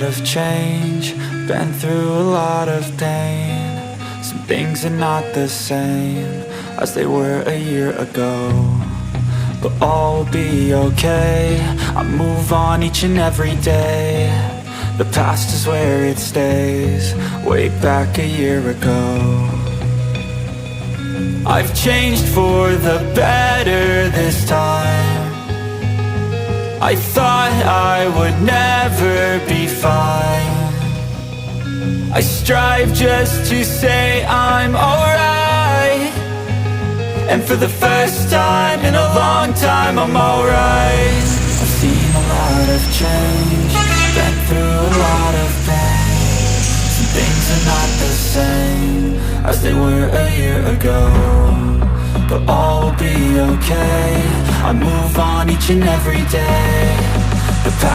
of change, been through a lot of pain. Some things are not the same as they were a year ago, but all will be okay. I move on each and every day. The past is where it stays, way back a year ago. I've changed for the better this time. I thought I would never be fine. I strive just to say I'm alright, and for the first time in a long time I'm alright. I've seen a lot of change, been through a lot of pain. Some things are not the same as they were a year ago, but all will be okay. I move on each and every day. The